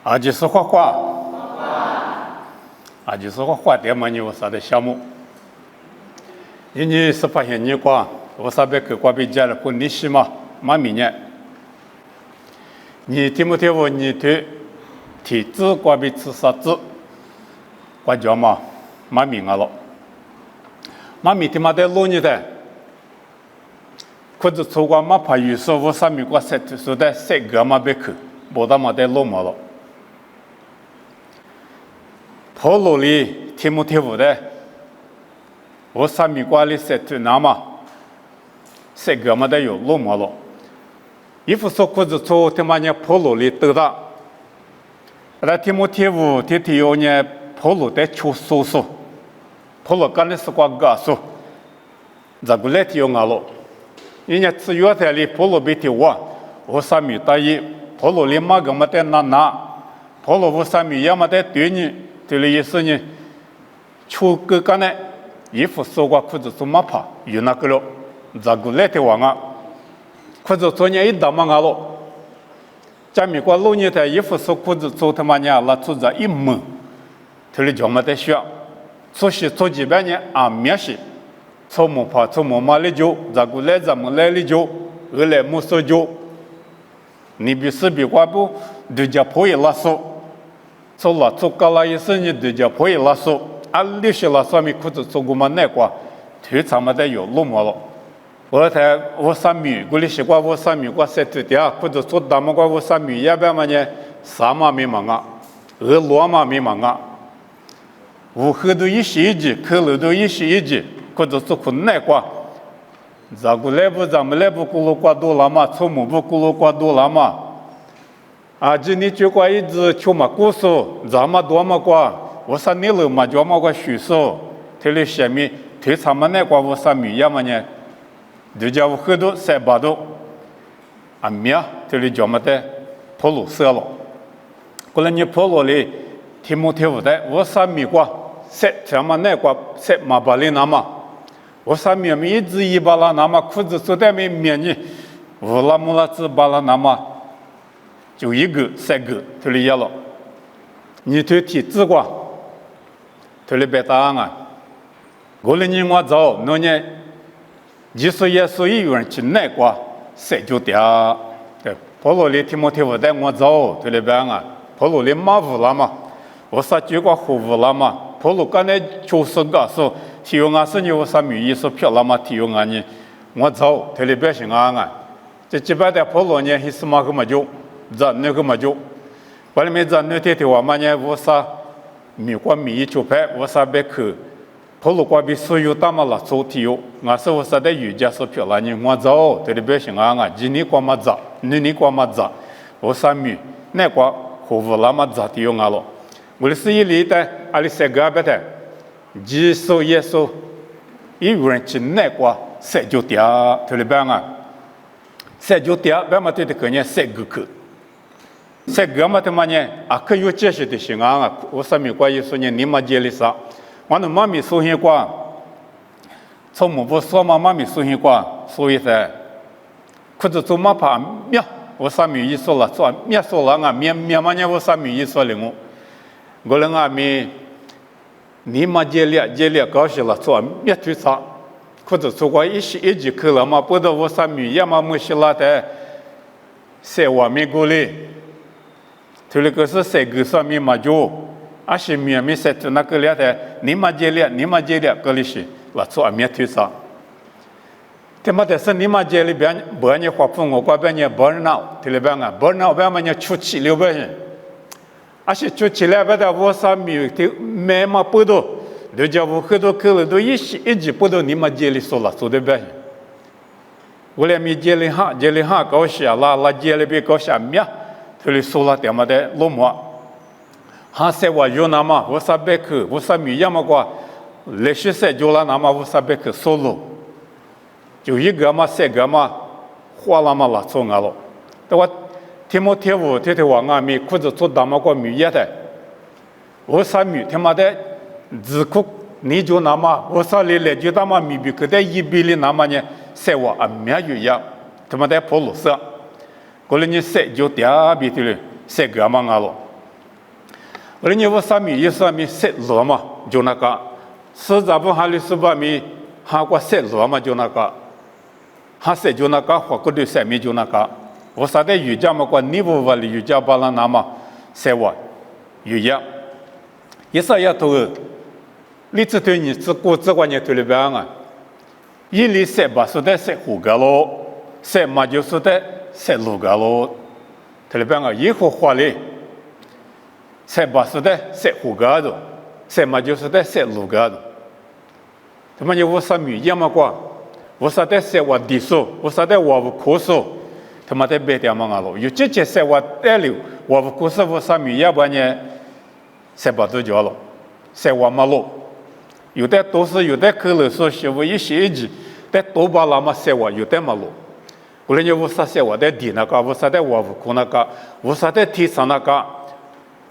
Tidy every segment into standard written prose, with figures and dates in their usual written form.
阿吉斯画画，阿吉斯画画点嘛，你我啥的项目？你是发现你挂，我啥别去挂别家了，过你西嘛，马明年。你听不听我？你对体质挂别吃啥子？挂叫嘛，马明啊了。马明他妈的弄你的，或者错过马怕有时候我上面挂塞说的塞个嘛别去，不他妈的弄嘛了。跑路里听不听我的？我上面挂的塞tu那嘛，塞个嘛的有弄嘛了。衣服说裤子错，他妈呢跑路里得到，那听不听我？听听有呢跑路的出叔叔。跑路干的是挂个数，这个来听我了。人家吃药材里跑路别听我上面大意跑路里马个么的拿，跑路我上面要么的对你，对了意思呢，出个干的衣服说挂裤子做马怕有那个了，这个来听我啊，裤子做呢一打嘛我了，家里挂老年的衣服说裤子做他妈呢拉出这一门，对了叫么的需要。做些做几百年啊，面些，做木怕做木马里就，这个来咱们来里就，二来木说就，你比是比挂不，对家破一拉手，做了做高了一生你对家破一拉手，啊，六些拉手米裤子做过嘛那挂，腿长么的有路么了，我三米，我里习惯我三米挂塞腿的啊，裤子做大么挂我三米，要不然嘛呢，三码没忙啊，二罗码没忙啊。我喝到一些一级，可乐到一些一级，或者做困难挂，这个来不咱们来不咕噜挂多了嘛，错木不咕噜挂多了嘛，啊，今天就挂一直去嘛故事，咱们多么挂，我说你了嘛就嘛挂叙述，这里下面推长嘛那挂我说米呀嘛呢，就叫我喝到三八度，啊米啊，这里叫么的跑路色了，过来你跑路里。听不听不的，我三米挂，塞什么那挂塞马巴里那么，我三米没一直一巴拉那么裤子做的没面呢，乌拉木拉子巴拉那么，就一个三个，这里也了，你对体质挂，这里别答案啊，我的人我走，那呢，你说也说一元去那挂，塞就掉，对，跑路里听不听不的我走，这里别啊，跑路里马乌拉嘛。我说结果服务了嘛，跑路刚才就是个说，体育啊是你我说米意思漂亮嘛，体育啊你我走，这里边行啊，这几百的跑路呢，还是嘛个么就，这那个么就，外面这那天的话嘛呢，我说米挂米就拍，我说别去，跑路挂比所有大嘛了做体育，我说我说的瑜伽是漂亮呢，我走，这里边行啊，今年挂嘛走，明年挂嘛走，我说米那挂服务了嘛走体育啊了。我的是一里的，阿里三个别的，几手也手，一元去那挂三九掉，这里边啊，三九掉，别嘛对的个呢三个去，三个嘛他妈呢，啊可有这些的行啊，我上面挂一说呢，你嘛接里啥，我那妈咪说些挂，从木不说嘛，妈咪说些挂，所以噻，或者做嘛怕面，我上面一说了，做面说了啊，面嘛呢，我上面一说了我。我人啊咪，你嘛接力高兴了，做灭推啥，或者做过一些一级课了嘛，不得我上米也嘛没些了的，在外面过来，这里个是在个上面嘛就，啊些面没在那个了的，你嘛接力，过来些，了做灭推啥，他妈的是你嘛接力边，不然你花风我过边你burn out，这里边啊burn out边嘛你出气600人。而且就起来，把它我上面的买嘛不多，就叫我很多客人都一级不多，你们接里说了，做的不行。我来没接里哈搞下拉接里别搞下面，这里说了点么的落寞。哈塞我有那么我啥别去，我啥米样么个，来学赛就了那么我啥别去收入，就一个嘛三个嘛，花了嘛了做俺了，对吧？听没听我听我啊米裤子做大么个米也的，我啥米他妈的自苦你就那么我啥里来就他妈米比可在一比里那么呢，在我啊米有样，他妈的跑路色，过来你塞就掉比的了，塞个嘛啊了，我的牛3米1米塞罗嘛，就那个，10哈里18米，哈过塞罗嘛就那个，哈塞就那个，或过的3米就那个，我啥的瑜伽嘛过尼布瓦的瑜伽巴拉那嘛，塞我瑜伽，一啥也都，你这对你只过这关键对了边啊，一里塞巴说的塞胡格喽，塞嘛就说的塞卢格喽，对了边啊，以后话嘞。塞巴斯的塞胡格子，塞嘛就是的塞卢格子。他们有我啥米样嘛过，我啥的塞我地数，我啥的我不可数，他们在别地方啊咯。有这些塞我带了，我不可数我啥米样不呢？塞巴都叫了，塞我马路，有的都是有的可能说是我一些一句，但多把那么塞我有的马路。无论有啥塞我的地那个，我啥的我不可那个，我啥的地上那个。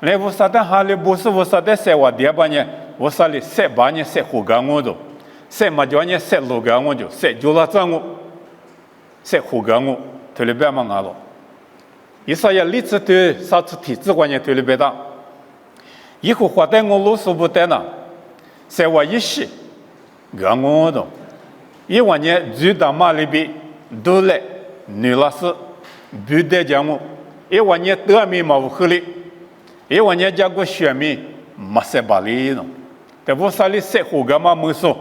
那我啥的哈里不是我啥的塞我第二呢？我啥里塞把呢塞胡干我就，塞嘛叫呢塞路干我就，塞就了脏我，塞胡干我，对了别嘛阿咯。伊啥呀？例子对啥子体质关键对了别的，以后活在我路数不得呢，塞我一些，干我就，一万年最大马里边都来女老师，不得讲我，一万年得米嘛不合理。因为人家个选民没塞巴里呢，但我啥里塞胡干嘛没说，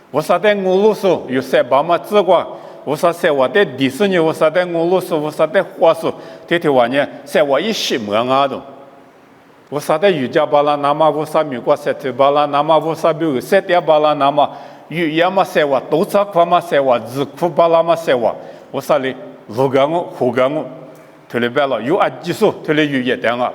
我啥在我路说有塞巴嘛只管，我啥塞我在第四年我啥在我路说，我啥在话说，这条话呢塞我一些没啊的，我啥在瑜伽巴拉那么我啥米过塞特巴拉那么我啥比如塞点巴拉那么语言嘛塞我，都查块嘛塞我，字库巴拉嘛塞我啥里路干我胡干我，特别白了有啊技术特别有一点啊。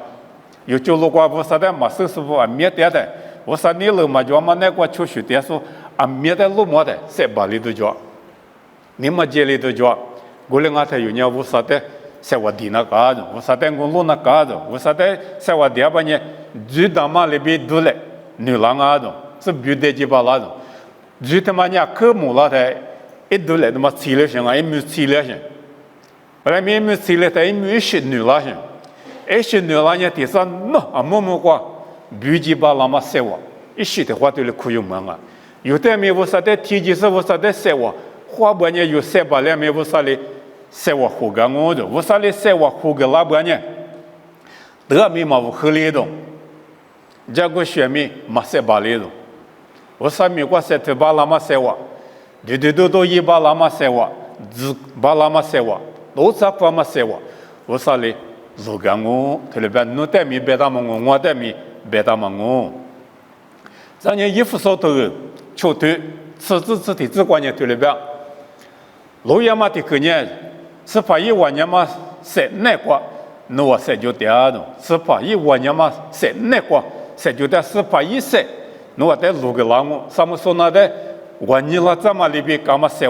有就如果我啥的马手师傅啊灭掉的，我啥你了嘛就嘛那个出去的说啊灭的路么的，塞巴里头叫，你嘛这里头叫，我另外头有呢我啥的塞我地那个子，我啥的我路那个子，我啥的塞我第二把呢，最大嘛里边都来牛郎啊子，是别的几把那子，最他妈呢科目那的，一都来他妈吃了行啊，一没吃了行，本来没吃了的，一没吃牛了行。一些牛郎呢，第三喏啊，默默qua，别几把那么塞我，一些的话对了可有门啊。有的没我啥的天气是我啥的塞我，花不呢有塞把了没我啥的塞我胡干我的，我啥的塞我胡个拉不呢？得没嘛我合理的，这个选民没塞把里的，我啥没过塞特把那么塞我，都一把那么塞我，只把那么塞我，都咋把么塞我，我啥的。如果我特别侬带米别打么我带米别打么我，咱人衣服上头球队此时此地只关键对了边，路亚嘛的个呢，是怕一万年嘛塞那个，侬我塞就掉了，是怕一万年嘛塞那个塞就掉，是怕一塞，侬我在路个浪我，什么说那的万年了怎么里边干嘛塞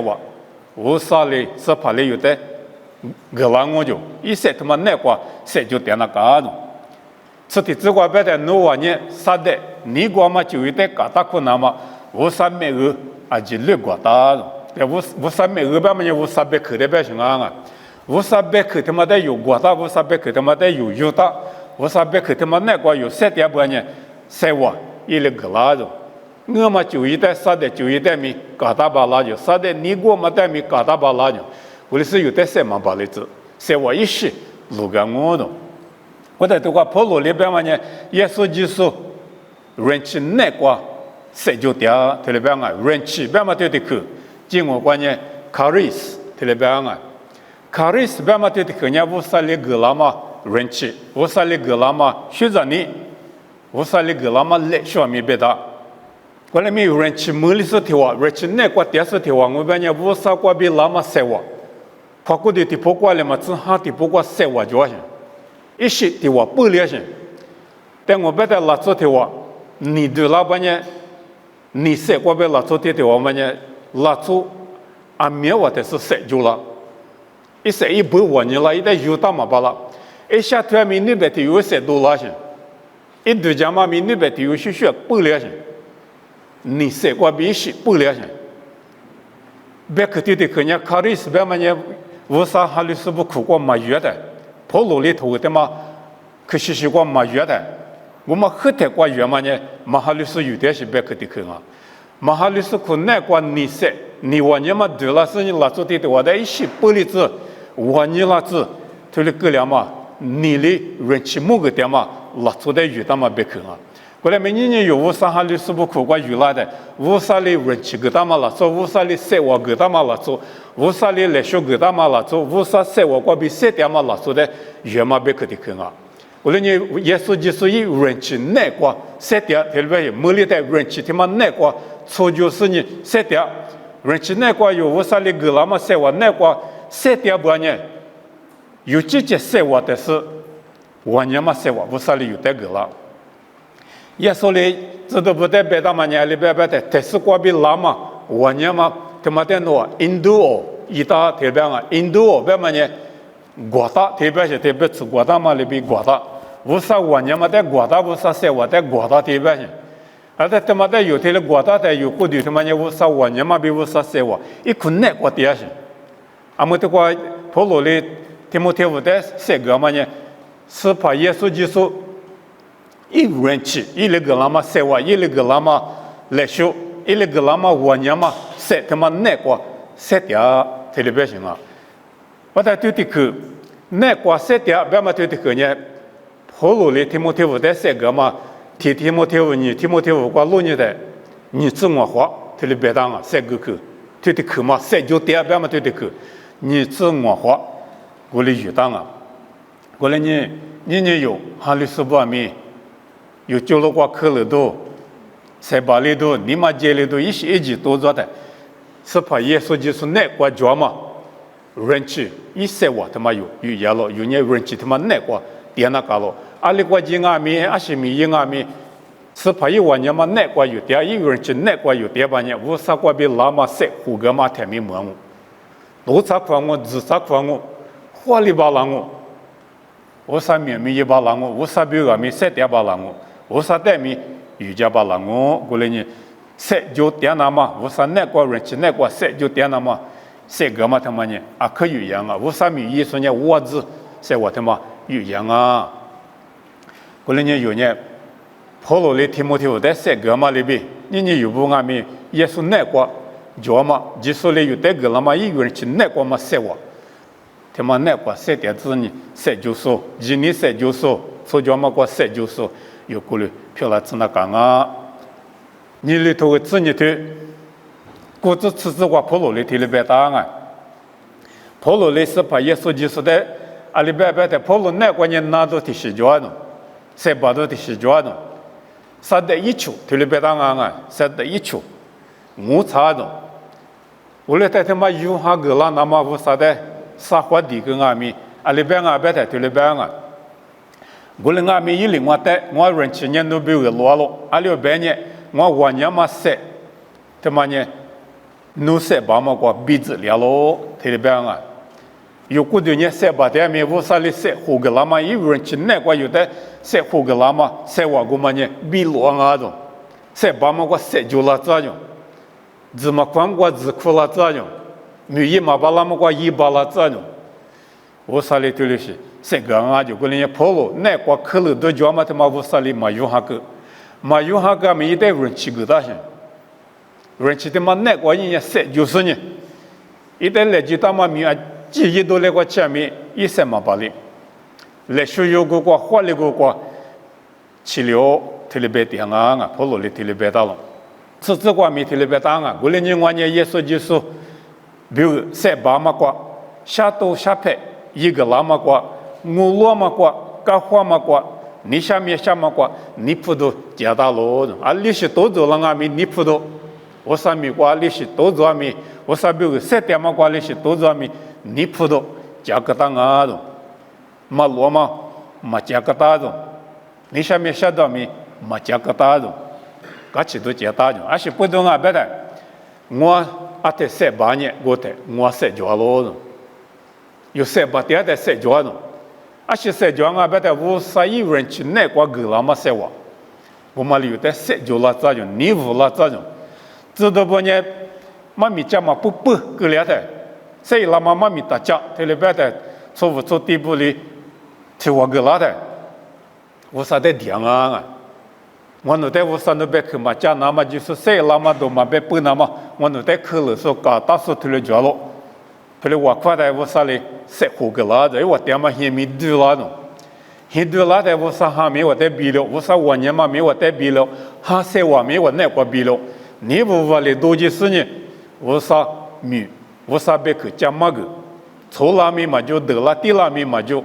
我啥嘞是怕嘞有的。个浪我就一塞他妈那个塞就点那个子，此地只管别的侬话呢啥的，你管嘛就有点嘎达困难嘛，我啥没有啊就略过大子，但我啥没有吧嘛呢我啥别口的别行啊，我啥别口他妈的有过大，我啥别口他妈的有大，我啥别口他妈那个有塞点不呢，塞我一个个拉子，我嘛就一点啥的就一点米嘎达巴拉就啥的，你管嘛点米嘎达巴拉就。我的是有的塞嘛把例子，塞我一些路干我的，我在这个跑路里边嘛呢，耶稣基督人气那个塞就掉，这里边啊人气边嘛对的去，经我关呢卡瑞斯这里边啊，卡瑞斯边嘛对的去呢，我啥里格拉嘛人气，我啥里格拉嘛学着你，我啥里格拉嘛来小米别的。我那没有人气，没里是条啊，人气那个电视条啊，我边呢我啥个比那么塞我。跑过的地跑过来嘛，正好地跑过塞我脚上，一些地我不了行。但我别在拉出的话，你对老板呢，你塞过别拉出的话嘛呢，拉出啊面我的是塞住了，一塞一不我你了，一旦有大嘛罢了，一下突然米那边的有塞多了行，一对家嘛米那边的有些血不了行，你塞过别些不了行，别个的可能考虑是别嘛呢。我啥哈里是不苦过马月的，跑路里头的嘛，可是过马月的，我们后头过原嘛呢，马哈律师有点是别个的去啊，马哈律师可那过你说，你我你嘛对了是你拉出的我的一些玻璃子，我你拉子，他的个了嘛，你的人气某个点嘛，拉出的有的嘛别去啊。过来每年有无啥哈律师不苦过有啦的，无啥的人气个他嘛拉做，无啥的生活个他嘛拉做，无啥的来学个他嘛拉做，无啥生活过比生点嘛拉做的，原嘛别去的去啊。我来你耶稣基督以人气那个生点，特别是某里的人气他妈那个，错就是你生点，人气那个有无啥的个那么生活那个生点不呢？有这些生活的是，我年嘛生活无啥的有的个了。耶稣哩，知道不得别的嘛年里别的，但是过比拉嘛，我年嘛他妈的诺印度哦，意大特别啊，印度哦别嘛呢，国大特别是特别吃国大嘛里比国大，无啥我年嘛的国大无啥生活的国大特别是，而且他妈的有的国大的有过的他妈呢无啥我年嘛比无啥生活，一困难国的是，阿么的话，保罗哩提摩太后的这个嘛呢，是把耶稣基督。一人气，一那个那么生活，一那个那么来修，一那个那么我年嘛，谁他妈那个谁掉特别行啊！我在对的去，那个谁掉，别嘛对的去呢？保罗哩提摩太后的这个嘛，提摩太后你提摩太后过路你的，你自我活特别当啊，这个去对的去嘛，谁就掉别嘛对的去，你自我活，我哩有当啊，过来你有哈律师方面。有交了过课了都，在巴黎都，尼玛街里都一起都做的，是怕耶稣就是那国家嘛，人气一些我他妈有也了，有年人气他妈那国点那个了，阿里国境阿米阿西米因阿米，是怕一万年嘛那国有点，一人气那国有点半年，无啥国比拉嘛塞胡个嘛太没门我，路啥款我自啥款我，花里巴拉我，无啥面面一巴拉我，无啥比阿米塞点巴拉我。无啥代米瑜伽巴郎我过来呢，谁就点那么，无啥那个人气那个谁就点那么，谁个嘛他妈呢啊可语言啊，无啥米意说呢我字谁我他妈语言啊，过来呢有呢，保罗哩提摩太后在谁个嘛里边，你有不阿米耶稣那个叫嘛，就说哩有这个了嘛，一个人气那个嘛谁我，他妈那个谁点子呢，谁就说，一年谁就说，说叫嘛个谁就说。有顾虑，漂亮子那讲啊，你里头的子女头，国子吃子话，保罗里头里边答案，保罗里是把耶稣基督的阿里边的保罗那个人拿到的是叫呢，谁把到的是叫呢？啥的一处头里边答案啊，啥的一处，我查呢，我来在他妈用哈个啦，那么我啥的啥话的个阿米，阿里边阿边的头里边啊。我们阿米一零我带我人去年都比我落了，阿六百年我年嘛塞，他妈呢，努塞把嘛个鼻子裂了，特别啊，有古多年塞把的面无啥哩塞，胡个拉嘛一人去那个有的塞胡个拉嘛塞我个嘛呢鼻落啊种，塞把嘛个塞就了这种，怎么光个字哭了这种，女一嘛把拉嘛个一把了这种，无啥哩对的是。这个啊，就过来跑了，那个可能都叫嘛他妈无啥哩嘛用哈个，嘛用哈个没一代人气个大些，人气他妈那个人家塞就是呢，一代来就他妈米啊，几亿多那个前面一三嘛把哩，来需要个花里个治疗特别点啊，跑了哩特别大了，这个没特别大啊，过来人我呢也说就是，比如塞巴嘛个下头下拍一个拉嘛个。我罗嘛过，干活嘛过，你下面下嘛过，你不都加大了？啊，利息多走了阿米，你不都？我啥米过利息多走阿米，我啥比如3点嘛过利息多走阿米，你不都加个大啊？嘛罗嘛加个大种，你下面下到米嘛加个大种，搿起都加大种，而且不懂啊，别的，我阿得3-8年，我3交了，有3-8点的3交了。而且塞交啊，别的无啥一人去那个个了嘛塞我，我们有的塞交了这种，你无了这种，知道不呢？妈咪家嘛不个了的，所以那妈咪大家，这里边的错误错地步里，替我个了的，我啥的点啊？我那在我啥那边去嘛，家那么就是谁那么多嘛，别不那么，我那在去了说搞大数退了脚了，后来我快在我啥哩谁胡个啦？在我点嘛还没对啦呢，还对啦在我啥还没我在比了，我啥我年嘛没我在比了，还谁我没我那个比了，你不话哩多几十年，我啥没，我啥别去讲嘛个，错啦没嘛就得了，对啦没嘛就。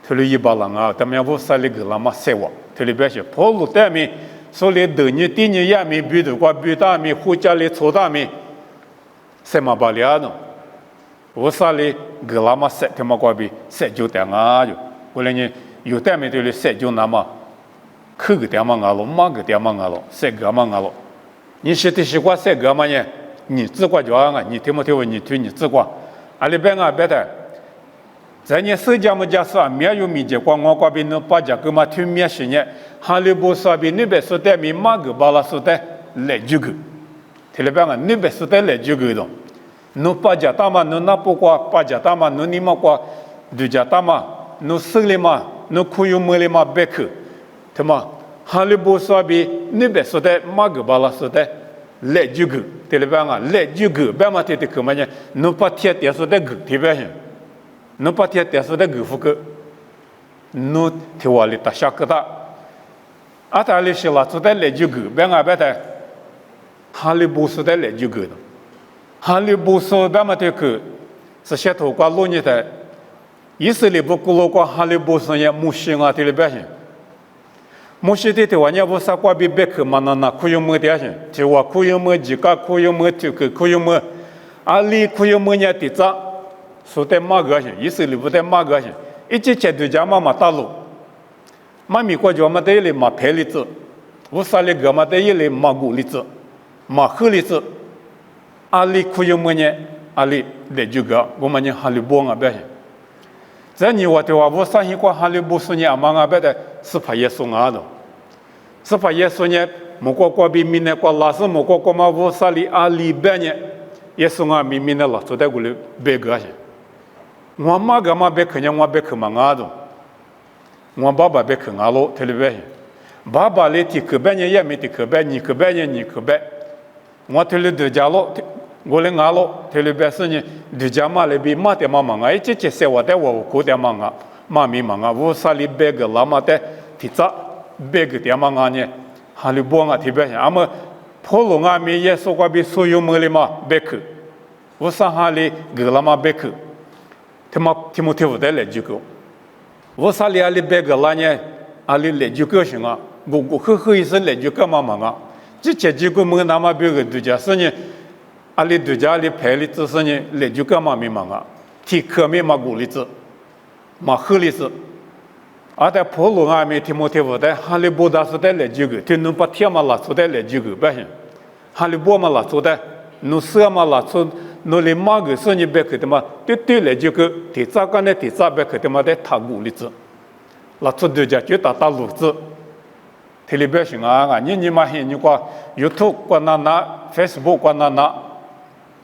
他们一帮人啊，他们我啥哩个那么谁我，他们别说跑路带面，说哩头年第年也没比的话，比大面回家里错大面，谁嘛不了呢？我啥哩个那么谁他妈过比谁就带啊就，后来呢有带面对哩谁就那么，去个带嘛啊了，嘛个带嘛啊了，谁个嘛啊了？你是的习惯谁个嘛呢？你自个就啊，你听没听我你推你自个，阿里边啊别的。在你手家么家说没有米结果，我这边no把家个嘛推面些呢，哈利波说边那边说的米马个巴拉说的来几个，听了别个那边说的来几个的，no把家大嘛no那不过把家大嘛no你么过，对家大嘛no手里嘛no苦有么里嘛别去，他嘛哈利波说边那边说的马个巴拉说的来几个，听了别个来几个，别嘛听的可么呢？no把天天说的个听别些。侬把天电视的狗夫个，侬听话里打下个的，阿达里是拉出的来就狗，别个别的，哈利波特的来就狗的，哈利波特别么的个，是些头瓜罗尼的，以色列不古罗瓜哈利波特也木星啊，对了别些，木星的话呢，我啥瓜比别个嘛那可以么的些，就话可以么几个可以么这个可以么，阿里可以么呢的咋？说在马个些，以色列不在马个些，一直接对家嘛大陆，嘛美国就嘛在里嘛拍例子，乌沙里个嘛在里嘛古例子，嘛黑例子，阿里可以么呢？阿里来就个，我们呢哈利波啊别些，这你我的话，我相信过哈利波说呢，嘛啊别的是怕耶稣啊的，是怕耶稣呢，莫过过比明呢过拉斯莫过过嘛乌沙里阿里别呢，耶稣啊明明的了，就在过里别个些。我妈个嘛别去呢，我别去嘛阿种，我爸爸别去阿罗，听了别？爸爸里提去别呢也没提去别，你去别呢你去别，我听了对家咯，我来阿罗，听了别是呢，对家嘛里比嘛的嘛嘛，一直说我的我苦的嘛嘛咪嘛我啥里别个拉嘛的提早别个的嘛呢，哈里波啊提别，阿么普罗啊咪也说过比所有么里嘛别去，我啥哈里个拉嘛别去。提莫提不得来几个，我啥里阿里别个啦呢？阿里来几个行啊？我呵一声来几个嘛啊？这几个么那么别个对家是呢？阿里对家阿里拍里只是呢来几个嘛没嘛啊？提科没嘛古里子，嘛黑里子，阿在普罗阿没提莫提不得，哈利波达是得来几个，提侬把天嘛拉出得来几个不行？哈利波嘛拉出得，侬色嘛拉出。侬连马个说你别去的嘛，对来就个第咋个呢？第咋别去的嘛？在塔古里子，那出对家就打路子，特别别行啊！你嘛嘿，你讲 YouTube 关那 Facebook 关那，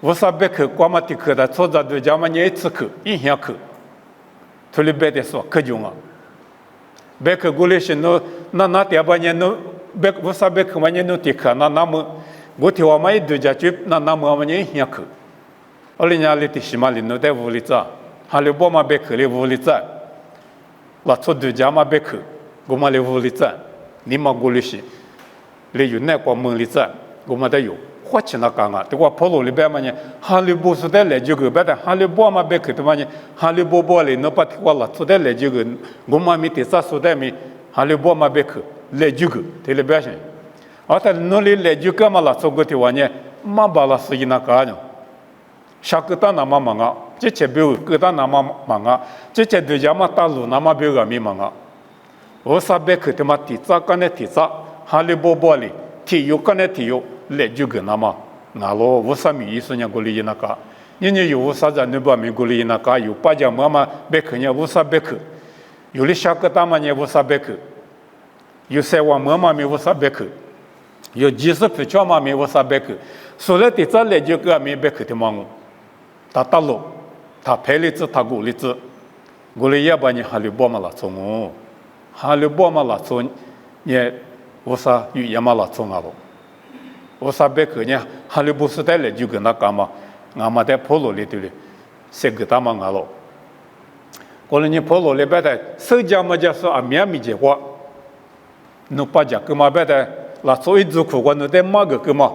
我啥别去关嘛的去的，出着对家嘛你一次去，一下去，特别别的说可用啊！别去过来是侬那点吧你侬别我啥别去嘛你侬的去那么，我听我嘛一对家就那么嘛你一下去。阿里伢里的西马里侬在屋里子，哈里波嘛别去里屋里子，拉出对家嘛别去，我嘛里屋里子，你嘛过里是，里有那个门里子，我嘛得有，花钱那干啊，对我跑路里边嘛呢，哈里波是在来几个，别的哈里波嘛别去的嘛呢，哈里波里侬把听我拉出在来几个，我嘛没第三说的没，哈里波嘛别去，来几个，对里边些，而且侬里来几个嘛拉出个的话呢，嘛把拉是一那干呢。下个大那么忙啊，这些表个大那么忙啊，这些对家嘛大路那么表个没忙啊。我啥别去的嘛，提早干的提早，哈利波里体育干的体育，来就个那么，那咯我啥米意思呢？过来那个，你有啥子你把米过来那个，有把家妈妈别去呢，我啥别去，有的下个大嘛呢，我啥别去，有三万妈妈咪我啥别去，有几十匹车嘛咪我啥别去，所以提早来就个咪别去的嘛我。他大陆，他拍例子，他古例子，我来也把你哈利波嘛了，从哈利波嘛拉错也我啥有也嘛拉错啊咯，我啥别个呢哈利波时代来就跟那干嘛，俺们在婆罗里头哩，谁个他妈啊咯？过了你婆罗里边的手家么家说啊面没结果，侬把家个嘛边的拉错一组苦瓜，侬在马个嘛，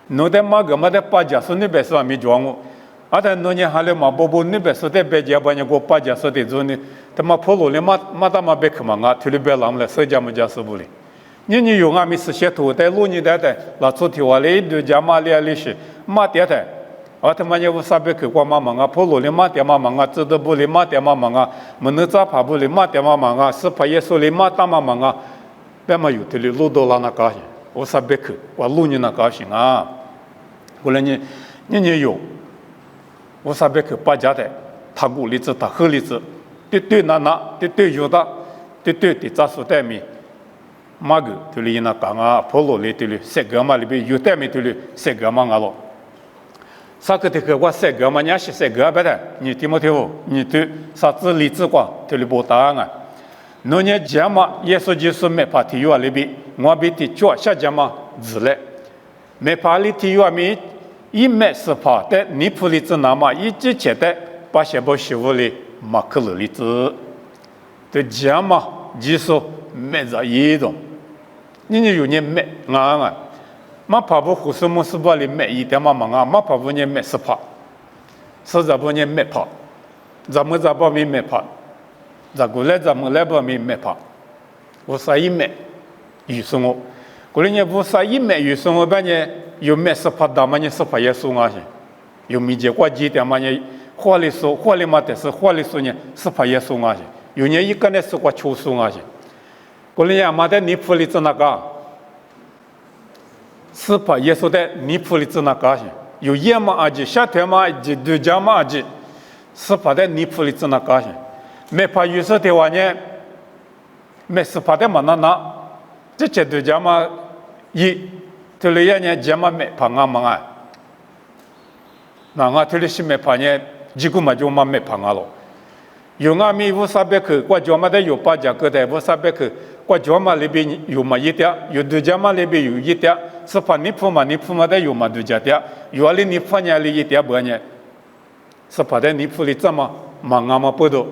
侬在马个嘛在把家说那边说没装我。啊，但侬呢，哈嘞嘛，不那边说的别家把人家把家说的做呢，他妈婆罗的嘛他妈别去嘛啊，推了别啷了，谁家么家是不哩？你用啊没事些图，在路你在那出去话嘞，就家嘛里是嘛点的，啊他妈你无啥别去过嘛啊，婆罗的嘛点嘛啊，知道不哩嘛点嘛啊，么能咋爬不哩嘛点嘛啊，是怕耶稣哩嘛打嘛啊，别嘛有的哩路都拉那高兴，无啥别去，我路你那高兴啊，后来你有。我啥别去把家的，他古例子，他后例子，对有的，对杂书代米，马个对里那讲啊，婆罗里对里，三个嘛里边有代米对里，三个嘛啊咯。啥个的个我三个嘛，伢是三个别的，你听没听过？你对啥子例子光对里不答案啊？侬伢讲嘛，耶稣就是没怕体育里边，我比的脚下讲嘛字嘞，没怕里体育咪。一没是怕的，你普里子那么一直觉得把些不习物里马克罗里子的讲嘛，技术没这一种，你有人没啊？嘛怕不胡说么事把里没一点嘛忙啊，嘛怕不人没是怕，是咋不人没怕，咱们咋不没怕，咋过来咱们来不没怕，我啥一没，有什么？过来人不啥一没有什么半年。有没是怕大嘛？你是怕耶稣啊？有没结果几点嘛？你话里说话里嘛的是话里说呢是怕耶稣啊？有人一个呢是过求稣啊？过来呀嘛的你普里子那个是怕耶稣的你普里子那个有夜嘛阿吉夏天嘛阿吉对家嘛阿吉是怕的你普里子那个没怕有时的话呢没是怕的嘛那这些对家嘛一。这里呀，呢，节目没怕啊嘛啊，那我这里是没怕呢，几个嘛就嘛没怕啊咯。有啊咪无啥别去，我家嘛的有把家个的无啥别去，我家嘛里边有嘛一点，有对家嘛里边有一点，是怕你铺嘛的有嘛对家的，有啊里你铺呢里一点不呢，是怕的你铺里怎么嘛啊嘛不多，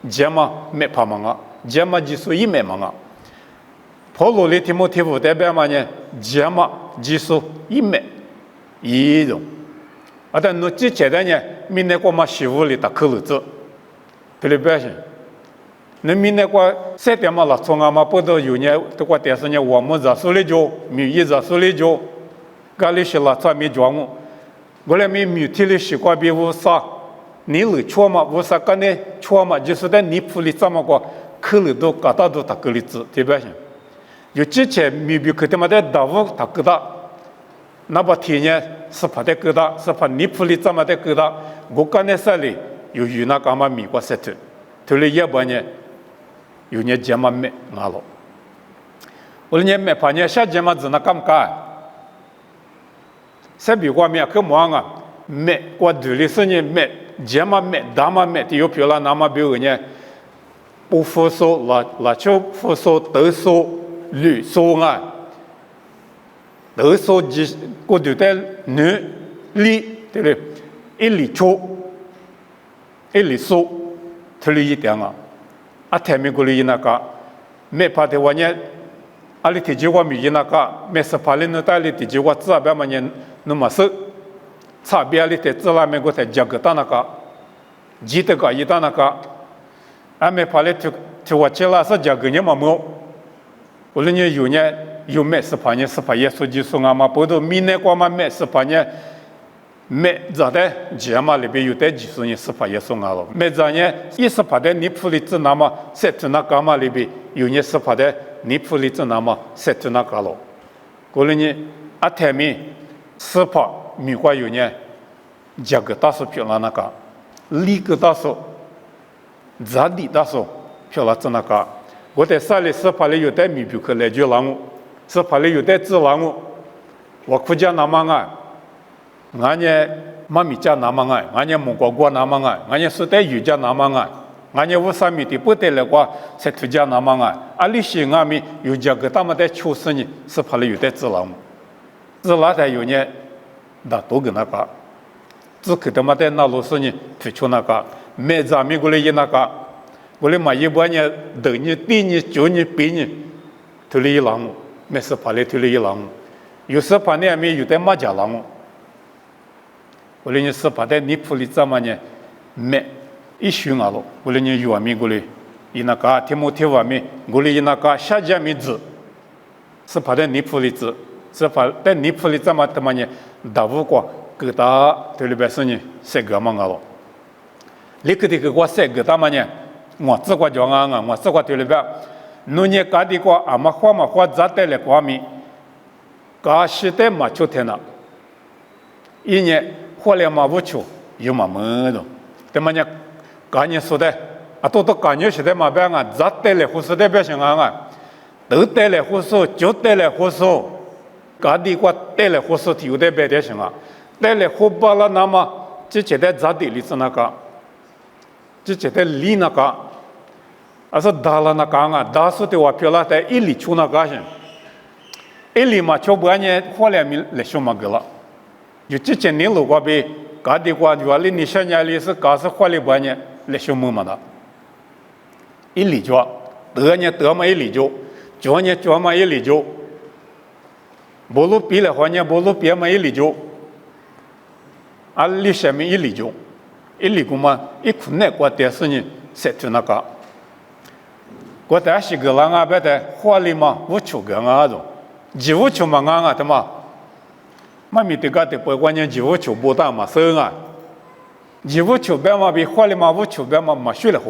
节目没怕嘛啊，节目技术也没嘛啊。婆罗里提摩提夫代表嘛呢？节嘛技术一没一种，啊，但侬之前的呢，明年过嘛西屋里打口路子，对不对？那明年过3点嘛了，从俺嘛不到有年，都过电视呢，我们热手里就，米一热手里就，咖喱是了，咱没装我，我来没米体里习惯比无啥，你路错嘛，无啥干呢错嘛，就是在你铺里怎么个口路都嘎达都打口里子，对不对？有之前米比克他妈的大屋他疙瘩，那把天呢是怕的疙瘩，是怕你铺里怎么的疙瘩？我刚才说里有那干嘛米过塞头，头里也不呢，有呢节嘛没拿了，我呢没怕呢下节嘛只那干干，塞比过面可忙啊，没过头里是呢没节嘛没大嘛没，有票了那么比如呢，不服输拉就服输都输。绿说啊，都说几过头的女里对不对？一里错，一里说，这里一点啊，啊，前面过里那个，没怕的话呢，阿里提起我米那个，没是怕里那带里提起我这边嘛呢，那么是，差别里的这那边过在加个大那个，记得个一大那个，啊没怕里就我起来是加个你嘛么？我说你有没是怕耶稣基督啊嘛？不都明年过嘛没是怕呢？没咋的节嘛里边有的技术呢是怕耶稣啊了。没咋呢，一是怕的你普里子那么塞住那干嘛里边有呢是怕的你普里子那么塞住那个了。过了呢，阿台面是怕美国有呢，价格大数漂亮那个，利个大数，咋地大数漂亮子那个。我在山里是怕里有的米比克来就让我，是怕里有的只让我，我国家那么啊，俺呢妈咪家那么啊，俺呢蒙古国那么啊，俺呢是在有家那么啊，俺我三米的不得了个，才推荐那么啊，历史俺们有这个他们在秋实呢，是怕了有点自然，自然的有呢，那多个那个，只可他妈在那路上呢，推出那个，没咱们过来一那个，过来嘛一般呢，等你、第你、九你、八你，推了一浪，没事怕了推了一浪，有时怕呢没有点马家浪，过来你是怕在你铺里怎么呢，没。一旬啊喽，过来你原名过来，伊那个提摩太外面，过来伊那个下家名字，是怕在尼普里子，是怕在尼普里怎么他妈呢？大五个给他对里边是呢，三个嘛喽。你个的个我三个他妈呢？我自个讲啊，我自个对里边，侬呢家的个阿妈花咋带来光明，家时代嘛就天了，一年花了嘛不求，有嘛么的，他妈呢？家人说的，都家人时代嘛别啊，咋带来胡说的别想啊，都带来胡说，就带来胡说，家的个带来胡说有的别的想啊，带来胡巴了那么，就觉得咋的里是那个，就觉得里那个，是打了那个啊，打说的话漂亮的，一里出那个行，一里嘛就不然呢，后来没来说嘛个了，有这几年路过呗，家的个原来你想家里是家是花里不呢？来修木嘛的，一里脚，得嘛一里脚，脚嘛一里脚，不路比了话呢，不路比嘛一里脚，里下面一里脚，一里公嘛一困难过点事呢，才就那个，过点是个人啊，别的花里嘛无求个啊种，几无求嘛啊的嘛，嘛咪得个的不关键几无求不大嘛生啊。几无求别嘛比花里嘛无求别嘛学了好，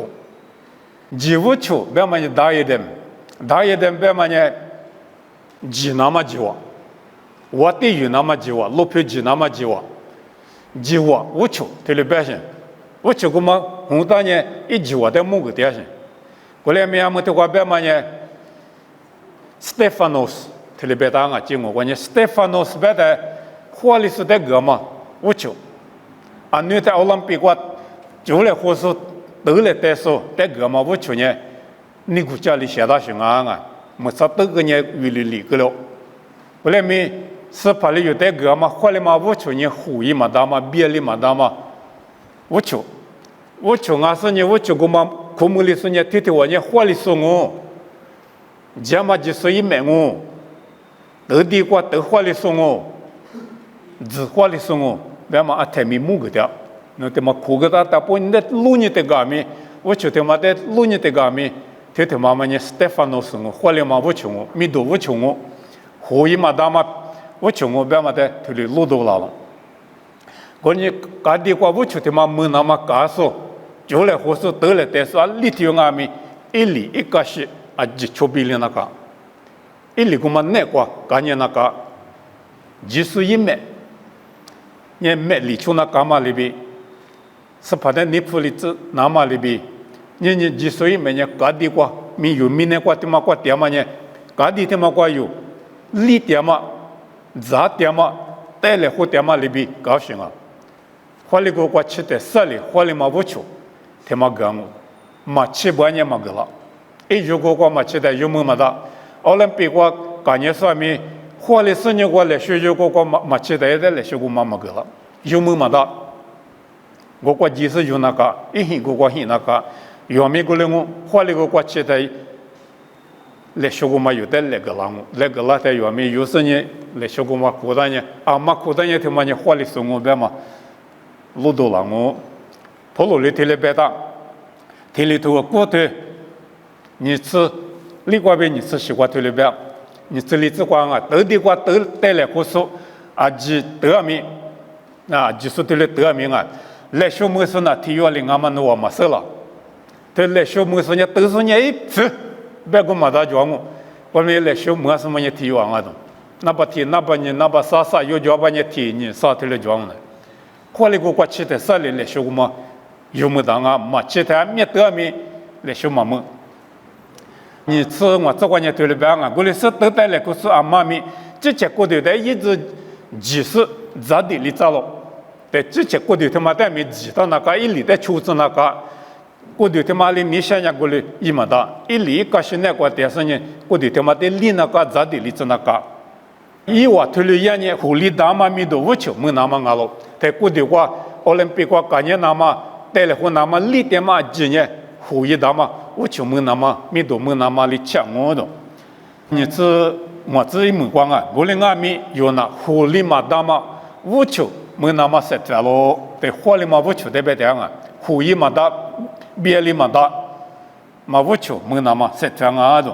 几无求别嘛就大一点别嘛呢，几那么几瓦，我地有那么几瓦，路票几那么几瓦，几瓦无求，对了别行，无求个嘛，红大呢一几瓦的木个点行，过来没俺们的话别嘛呢 ，Stephanos 对了别当啊，经我关键 Stephanos 别的花里是的个嘛无求。你在奥林匹克就来或是都来带手带个嘛，我去年你国家里写到什么啊？没啥都个年为了理个了。后来没是怕里有带个嘛，后来嘛我去年虎一嘛大嘛，别里嘛大嘛，我去啊是呢，我去个嘛，科目里是呢，天天我呢花里送我，这嘛就是一买我，都地瓜都花里送我，只花里送我。别嘛太没木个的，那他妈苦个他不你的路你的干咩？我觉得嘛的路你的干咩？天天妈妈呢，Stephanos我，后来嘛我穷我，米多我穷我，后一嘛大嘛我穷我，别嘛的头里路都老了。关键家的话我觉得嘛没那么干说，就来或是得来但是里头俺们一里一个是几丘比里那个，一里个嘛那个干年那个，就是一买。你没里出那干嘛里边，是怕在你铺里子那嘛里边，你之所以没呢，家的话，没有没那个的嘛个点嘛呢，家的嘛个有，里点嘛，咋点嘛，带来或点嘛里边高兴啊，花里个吃的少里，花里嘛不求，他妈干我，嘛吃不呢嘛个了，一如果嘛吃的有么么的，奥林匹克干年上面。花里是你过来学习过嘛吃的来学过嘛个了，有么么的，我即使有那个，一hin个那个，原面过来我花里个吃的来学过嘛有的那个了在原面有时呢来学过嘛苦的呢，嘛苦的呢他妈呢花里送我别嘛，路多了我，跑路里天里别打，天里头过头，你吃，另外边你吃西瓜头里边。你这里只光啊，得的话都带来胡说，几得名，就是对了得名啊，来学么事呢？体育里俺们弄嘛事了，对来学么事呢？都是呢一次，别个嘛大讲我们来学么什么呢？体育啊种，那把啥有叫把你体你啥对了讲呢？后来我吃的啥里来学个嘛，有么当啊嘛吃的没得名来学嘛么。你吃我这个年对了别啊，过来是都带来个是妈咪，这些过头的一直几十咋的里咋了？在这些过头他妈带没记到那个一里的秋子那个，过去他妈的你想想过来一么大，一里个是那个电视呢，过去他妈的里那个咋的里子那个，以我推了一年，狐狸大妈咪都无求没那么阿喽，在过去话，奥林匹克概念那么带来后那么里点嘛几年，狐狸大妈无求没那么咪都没那么里强我的，你是我自己没关啊，我的阿咪有那狐狸嘛大妈无求没那么实在喽，在狐狸嘛无求特别这样啊，狐狸嘛大。别里嘛大，嘛无求没那么实在啊的。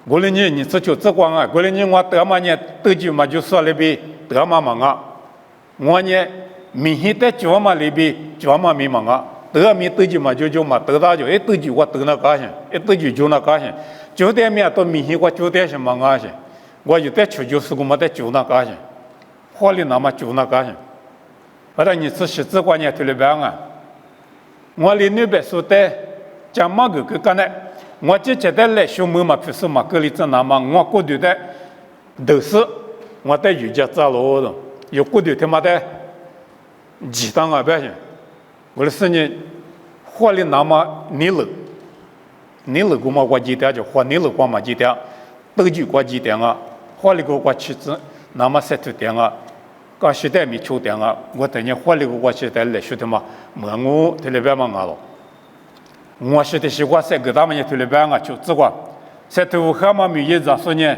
过来你这就这光啊，过来你我得嘛呢，得就嘛就说里边得嘛嘛啊，我呢明显的就嘛里边就嘛没嘛啊，得没得就嘛就嘛得到就一得就我得那高兴，一得就那高兴，就点面到明显我就点什么高兴，我有点求就是我没得就那高兴，花里那么就那高兴，后来你这些这观念对了办啊。我里那边说的讲嘛个干呢，我就觉得来学么嘛，平时嘛，个里在那嘛，我过去的都是我在瑜伽走路的，有过去他妈的几当啊百姓，我的是呢，花里那么你了个嘛，我几点就花你了个嘛几点，都就过几点啊，花里个过去子那么3点啊。刚时代没秋点啊，我等你换了个我时代来说的嘛，我特别忙啊了。我是的习惯在给他们也特别忙啊，就这个，在头还嘛没一张说呢，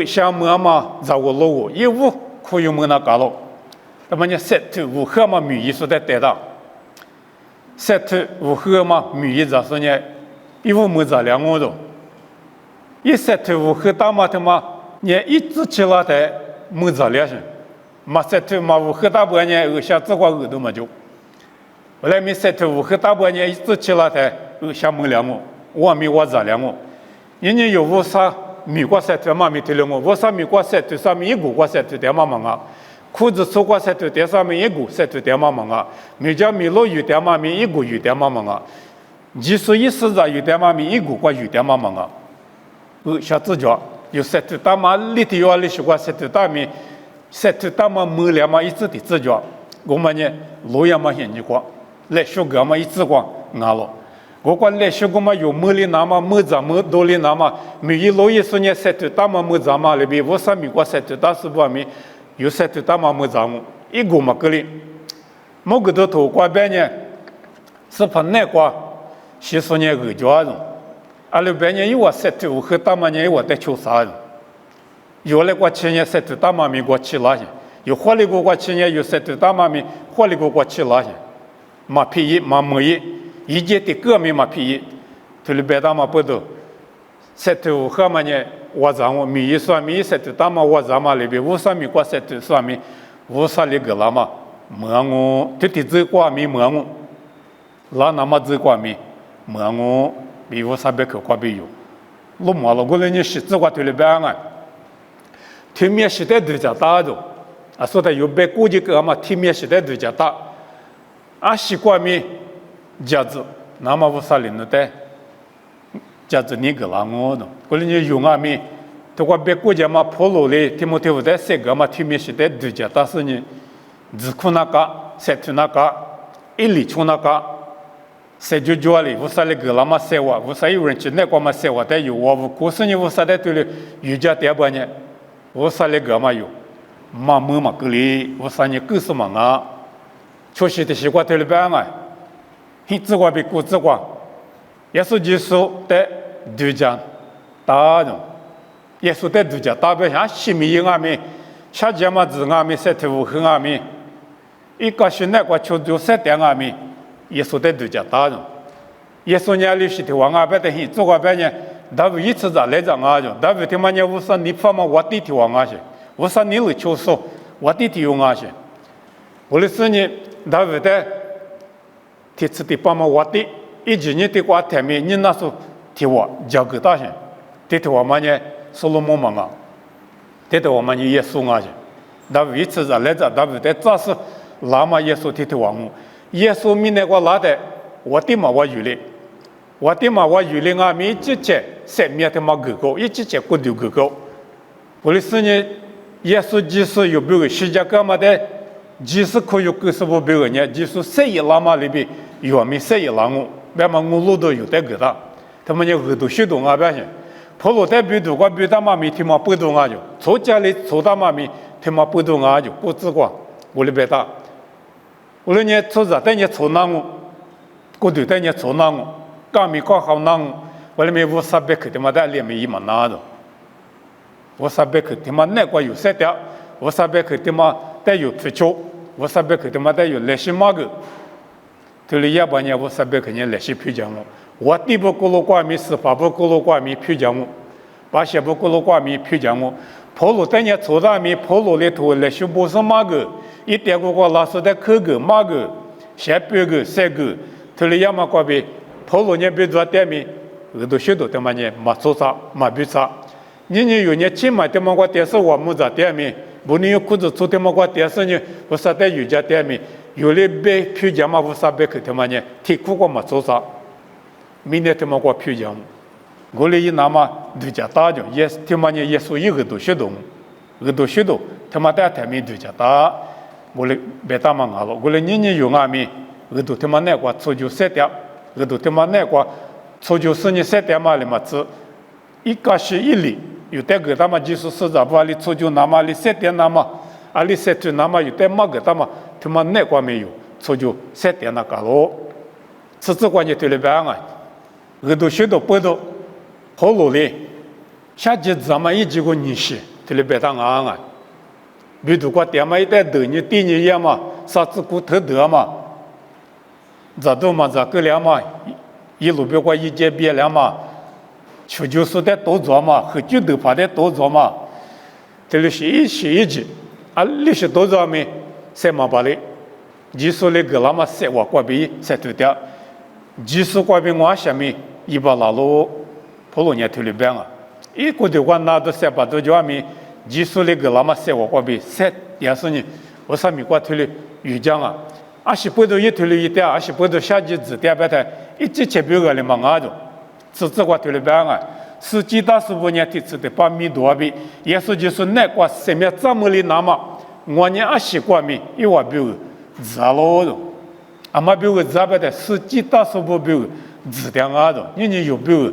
像我嘛在我老我一无可以没那搞了，那么呢在头还嘛没一说的带到，在头还嘛没一张说呢，一无没在两我的，一在头还大嘛他妈，你一直起来的没在两些。嘛在头嘛，我很大半年，想这个都没就。后来没在头，我很大半年一直起来的，想没了我没我咋了我。人家有我啥美国在头嘛没得了我啥美国在头上面一个我在头点嘛忙啊，裤子穿过在头点上面一个在头点嘛忙啊，没叫没落雨点嘛面一个雨点嘛忙啊，即使一时在雨点嘛面一个过雨点嘛忙啊，小指甲有在头大嘛里头要里习惯在头大面。在头大嘛没了嘛，一直的指甲，我们呢路也嘛现你光，来学个嘛一直光拿了。我讲来学个嘛有没里那么没咋没多里那么，没一路一说呢在头大嘛没咋嘛里边，我啥美国在头大是不咪，有在头大嘛没咋么，一个嘛个里，某个都头挂半年，是怕那个，是说呢个家人，阿拉半年有我在头和大嘛呢有我在求啥人。有来过去年在头大妈咪过去了些，有花里过去年有在头大妈咪花里过去了些，马皮一马木一节的革命马皮一，头里别大妈不都，在头和嘛呢，我让我米一算米在头大妈我让嘛里边五三米过在头算米，五三里个了嘛，没我这地走过米没我，拉那么走过米没我，比五三百口过比有，路马了过来你是这个头里边啊。天面时代都叫大的，啊，说的有别估计个嘛，天面时代都叫大，啊，习惯面价值，那么无啥领的，价值你个啷我的，过来你用啊面，都话别国家嘛，破路嘞，天么天不在三个嘛，天面时代都叫大是呢，自苦那个，三头那个，一里出那个，三九九里，无啥那个啷嘛三瓦，无啥有人去那个嘛三瓦的有我无，可是你无啥的对了，有家第二呢。我啥来个嘛有，嘛没嘛个哩，我啥你够什么啊？确实的习惯对了办啊，很自挂比古自挂，也是就是的度假大人，也是的度假大表像西米一阿米，下节嘛子阿米三头很阿米，一个是那个就3点阿米，也是的度假大人，也是伢历史的往阿边的很自挂边呢。大不一次在来着啊就，大不他妈你无啥你发嘛我弟弟往啊去，无啥你了求说，我弟弟用啊去，我的是呢，大不的，提次的爸妈我弟，一直你的瓜台面，你那时候提我交给大些，提我们呢，所罗门嘛，提我们呢耶稣啊去，大不一次在来着，大不的这是拉嘛耶稣提我们，耶稣明那个拉的，我弟嘛我有嘞。我的嘛，我有另外面一节三面的嘛狗狗，一节骨头狗狗。我的是呢，耶稣即使有别个世界干嘛的，即使可以90%别个呢，即使谁也拉嘛里边有面谁也拉我，别嘛我路都有得个的，他们就耳朵许多啊别些，跑路在比度过比他妈咪他妈不多啊就，从家里从他妈咪他妈不多啊就不知过，我里别打，我里呢从这等你从哪我，过头等你从哪我，刚咪刚好哪我，我里面无啥别去他妈在里面一嘛拿着，无啥别去他妈那个有色的，无啥别去他妈带有皮球。我啥别去他妈的有来些嘛个，这里100年我啥别去人来些批讲我第不咕噜挂米18不咕噜挂米批讲80不咕噜挂米批讲跑路等年抽大米跑路里头来些不是嘛个，一点个老师的课个嘛个，先别个三个，这里嘛挂比跑路人别做点米，耳朵许多他妈呢没做啥没比啥，你有年起码他妈我电视我没做点米。不你有裤子做他妈个电视呢？我啥在有家店面，有的被批讲嘛，我啥被去他妈呢？提苦个嘛做啥？明天他妈个批讲，我哩一拿嘛对家打着，也他妈呢也属于耳朵学动，耳朵学动，他妈在台面对家打，我哩别打嘛牙了，我哩年有牙面，耳朵他妈那个抽就3点，耳朵他妈那个抽就是你3点嘛哩嘛子，一个是1厘。有的个他妈就是40不，里抽就那么里3点那么，啊里3点那么有的么个他妈他妈那个没有，抽就3点那个咯，这关键对了别啊，耳朵学到不到，好努力，下节咱们一几个认识，对了别当啊，比如说点嘛一代头你第2页嘛，啥子骨头得嘛，这都嘛这个了嘛，一路别过一节别了嘛。求就是在多做嘛，和就都怕在多做嘛，这里是一级，啊，历史多做没，才嘛把嘞，技术嘞个那么才我过比才对的，技术过比我下面一把拉路，普罗年头里边啊，一个的话拿到才把多叫没，技术嘞个那么才我过比才也是呢，我上面过头里预讲啊，啊是不都一头里一点，啊是不都下级指点白台，一直切别个嘞嘛俺着。这个对了别啊，实际大15年提出的8米多比，也是就是那个上面这么的那么，我呢20过米，一万比如热了的，阿妈比如热白的，实际大15比如热点啊的，你有比如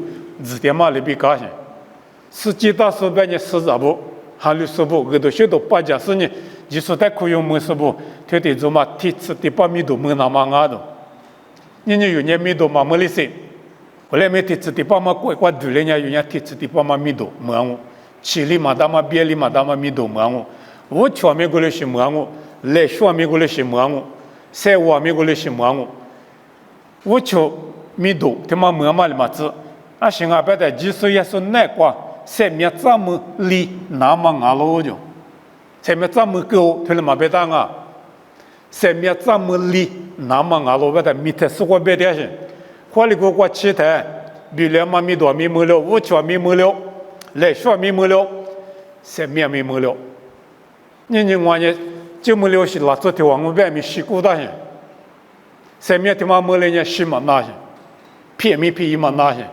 热点嘛里比高些，实际大15呢40不，还60不，耳朵学到8加4呢，就是在可用没10不，他的做嘛提出的8米多没那么啊的，你有2米多嘛没里些。后来没提出的爸妈过对人家有人提出的爸妈米多没我，7里嘛大嘛别里嘛大嘛米多没我，5米过来是没我，6米过来是没我，3米过来是没我，5米多他妈没嘛的嘛子，啊行啊，别的技术也是那个3米这么里那么阿罗就，3米这么高，他们嘛别当啊，3米这么里那么阿罗别的米特是个别的些。花里个个7台，比2米多米没了，5米没了，6米没了，3米没了。你我呢，就没了是拉出条我外面洗过的些，3米他妈没了呢洗嘛那些，片一嘛那些。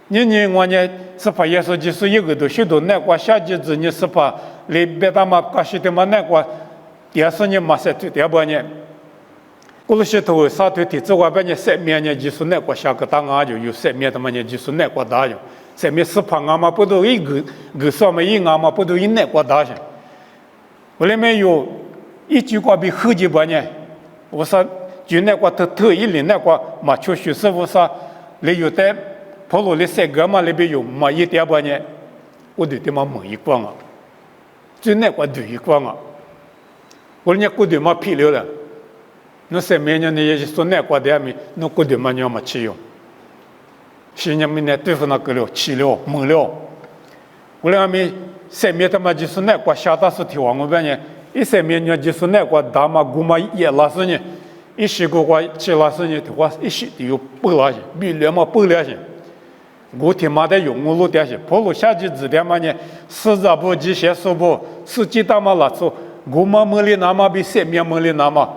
你我呢是怕也是就是一个都许多那个下级子你是怕里别他妈搞些他妈那个，第2年嘛是第2年。过了些头啥头提这外边呢3米呢就是那个下个大伢就有3米他妈呢就是那个大就3米是怕伢嘛不都一个上面一伢嘛不都一那个大些，我里面有一句话比后几把呢，我说就那个头一领那个嘛确实是我说里有的跑路里3个嘛里边有嘛一点把呢，我对他妈猛一光啊，就那个对一光啊，我人家过对嘛批了了。那3米呢？你也是说那个的米，那个的嘛你要么去用。新年明年对付那个了，去了，猛了。我俩米3米他妈就是那个下大是提王我边呢，一3米呢就是那个大嘛古嘛也拉是呢，一10个去拉是呢，的话一10就有8拉些，比2嘛8拉些。我他妈的用我路点些，跑路下去指点嘛呢，40步机械手步，实际大嘛拉出，我嘛没里那嘛比3米没里那嘛。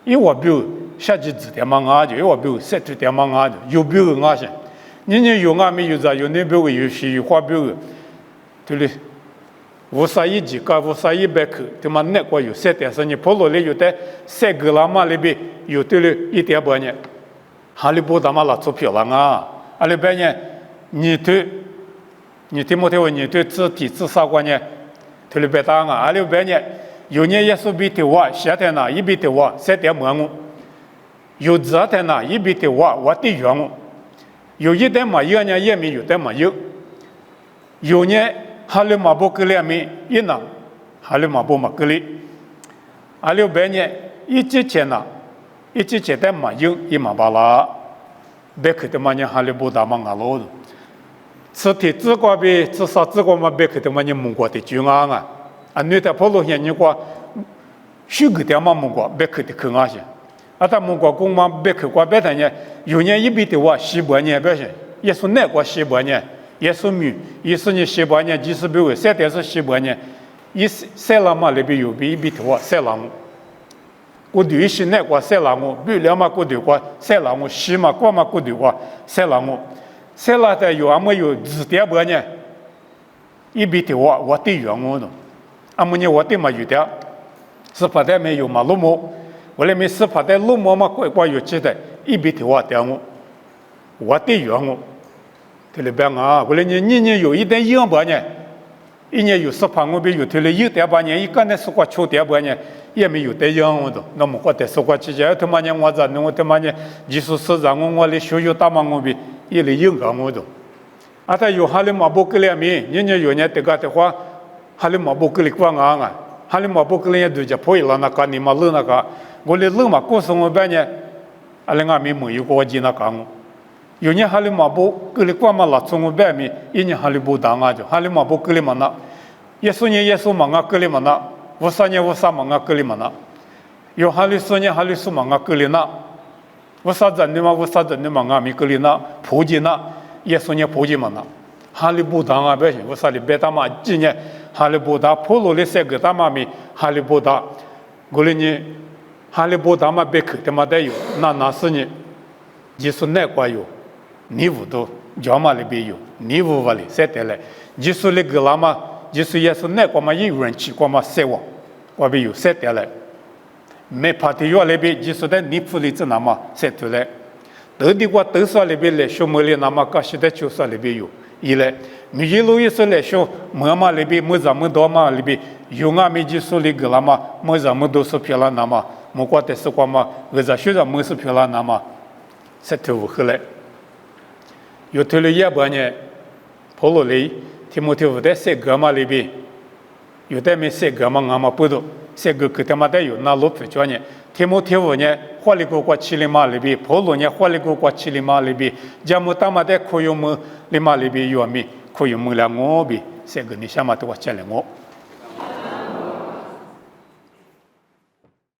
一我比如下级指点嘛伢就，一我比如3点嘛伢就，有比如伢些，你有伢没有啥？有那比如有些有花比如，对嘞，51级高5100克，他妈那个有3点3呢，跑路里有的3个拉嘛里边有对嘞1.8呢，哈利波达嘛拉出票了啊！阿里边呢，你提摩太后，你对肢体自杀观呢，特别大啊！阿里边呢，有年耶稣比的我，夏天呢，一比的我，3点半我，有热天呢，一比的我的远我，有一点嘛，有年也没有点嘛有，有年哈利马布格里面一呢，哈利马布马格里，阿里边呢，一之前呢。一直觉得嘛有一嘛巴拉，别克的嘛呢哈利波达嘛阿罗的，此体自个比至少自个嘛别克的嘛呢蒙古的军啊啊，啊女的普罗现你个，许个的嘛蒙古别克的去啊些，啊他蒙古公嘛别克过别的呢，有年一比的话18年别些，也是那个18年，也是米，也是你18年即使比为3点是18年，一3浪嘛那边有比一比的话3浪。我对是那个三浪我，比如嘛我对个三浪我，西嘛我嘛我对个三浪我，三浪的有俺们有2.8年，一比的我对远我的，俺们呢我对嘛有的，是怕的没有嘛路么，我那没是怕的路么嘛我有记得，一比的我对我对远我，这里边啊，我那年有一点1.8年，一年有18我比有这里1.8年，一个呢是个9.8年。也没有得样我的，那么我得说过去讲，他妈呢我在我他妈呢，技术是让我的学校打嘛我比也来影响我的，啊他有哈利马布格里面，人家有年这个的话，哈利马布格里光啊，哈利马布格里也对着破了那个你嘛冷那个，我的冷嘛过生活半年，啊另外没有过几那个我，有年哈利马布格里光嘛拉从我半面，一年哈利布当啊就哈利马布格里嘛那，耶稣嘛啊格里嘛那。53年53嘛啊格里嘛那，有哈利4年哈利4嘛啊格里那，53真的嘛啊米格里那，普吉那，也4年普吉嘛那，哈利布达啊别行，53里别他妈今年哈利布达普罗的3个他妈咪哈利布达，过来呢哈利布达嘛别克的嘛得有，那是呢，就是那个有，你屋都家嘛里边有，你屋里3点来，就是那个啦嘛。就是也是那个嘛，有人去过嘛7万，我们有3点来，没怕的药那边就是在你府里子那么3出来，到底我都说那边来小莫里那么个现在就说那边有，一来，米一路也是来小莫嘛那边莫咱们多嘛那边有俺们就是那个啦嘛，莫咱们都是漂亮那么，莫过的是过嘛，我在学校莫是漂亮那么，3出回来，有头了1半年，跑路里。提摩太后在3个嘛里边，有的没3个嘛，俺们不懂，3个给他们都有那路费专业。提摩太后呢，花里过7里马里边，保罗呢，花里过7里马里边，咱们他妈的可以么里马里边有没，可以么两我边，3个你想嘛都我讲了我。